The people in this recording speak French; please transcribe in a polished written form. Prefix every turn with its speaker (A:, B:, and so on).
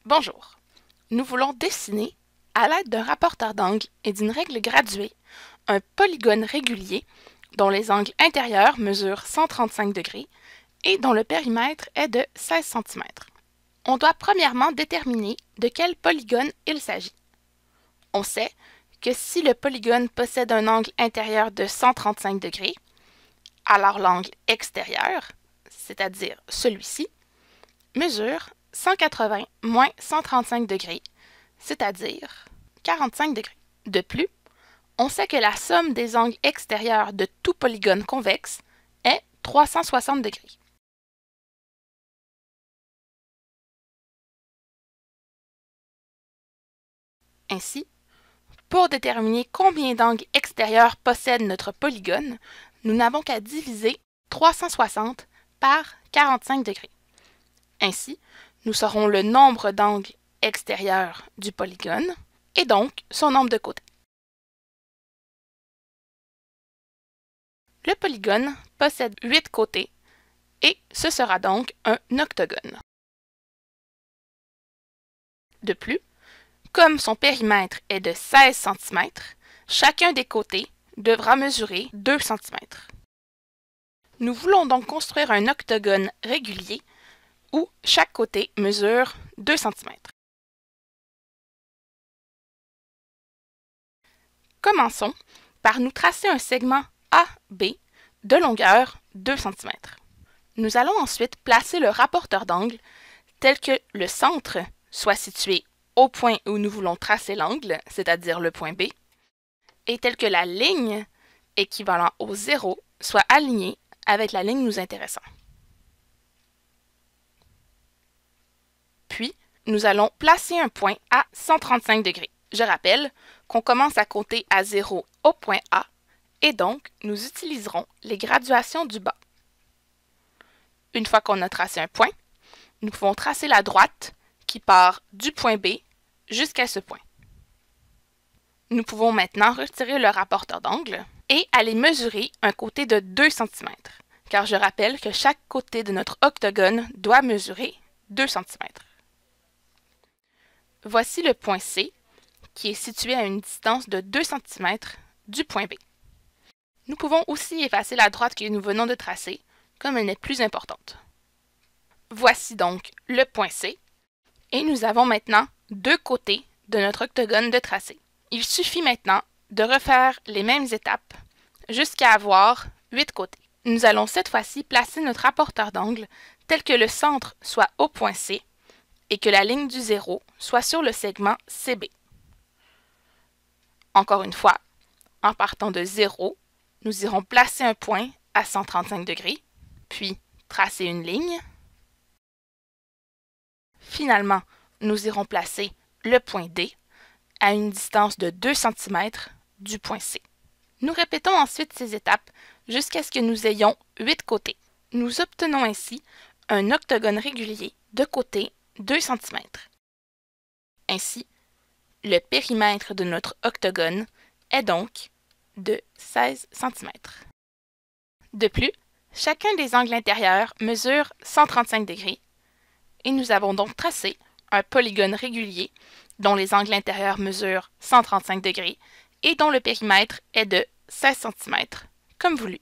A: Bonjour. Nous voulons dessiner, à l'aide d'un rapporteur d'angles et d'une règle graduée, un polygone régulier dont les angles intérieurs mesurent 135 degrés et dont le périmètre est de 16 cm. On doit premièrement déterminer de quel polygone il s'agit. On sait que si le polygone possède un angle intérieur de 135 degrés, alors l'angle extérieur, c'est-à-dire celui-ci, mesure 180 moins 135 degrés, c'est-à-dire 45 degrés. De plus, on sait que la somme des angles extérieurs de tout polygone convexe est 360 degrés. Ainsi, pour déterminer combien d'angles extérieurs possède notre polygone, nous n'avons qu'à diviser 360 par 45 degrés. Ainsi, nous saurons le nombre d'angles extérieurs du polygone et donc son nombre de côtés. Le polygone possède 8 côtés et ce sera donc un octogone. De plus, comme son périmètre est de 16 cm, chacun des côtés devra mesurer 2 cm. Nous voulons donc construire un octogone régulier où chaque côté mesure 2 cm. Commençons par nous tracer un segment AB de longueur 2 cm. Nous allons ensuite placer le rapporteur d'angle tel que le centre soit situé au point où nous voulons tracer l'angle, c'est-à-dire le point B, et tel que la ligne équivalent au 0 soit alignée avec la ligne nous intéressant. Puis, nous allons placer un point à 135 degrés. Je rappelle qu'on commence à compter à 0 au point A, et donc nous utiliserons les graduations du bas. Une fois qu'on a tracé un point, nous pouvons tracer la droite qui part du point B jusqu'à ce point. Nous pouvons maintenant retirer le rapporteur d'angle et aller mesurer un côté de 2 cm, car je rappelle que chaque côté de notre octogone doit mesurer 2 cm. Voici le point C, qui est situé à une distance de 2 cm du point B. Nous pouvons aussi effacer la droite que nous venons de tracer, comme elle n'est plus importante. Voici donc le point C, et nous avons maintenant 2 côtés de notre octogone de tracé. Il suffit maintenant de refaire les mêmes étapes jusqu'à avoir 8 côtés. Nous allons cette fois-ci placer notre rapporteur d'angle tel que le centre soit au point C et que la ligne du 0 soit sur le segment CB. Encore une fois, en partant de 0, nous irons placer un point à 135 degrés, puis tracer une ligne. Finalement, nous irons placer le point D à une distance de 2 cm du point C. Nous répétons ensuite ces étapes jusqu'à ce que nous ayons 8 côtés. Nous obtenons ainsi un octogone régulier de côté 2 cm. Ainsi, le périmètre de notre octogone est donc de 16 cm. De plus, chacun des angles intérieurs mesure 135 degrés et nous avons donc tracé un polygone régulier dont les angles intérieurs mesurent 135 degrés et dont le périmètre est de 16 cm, comme voulu.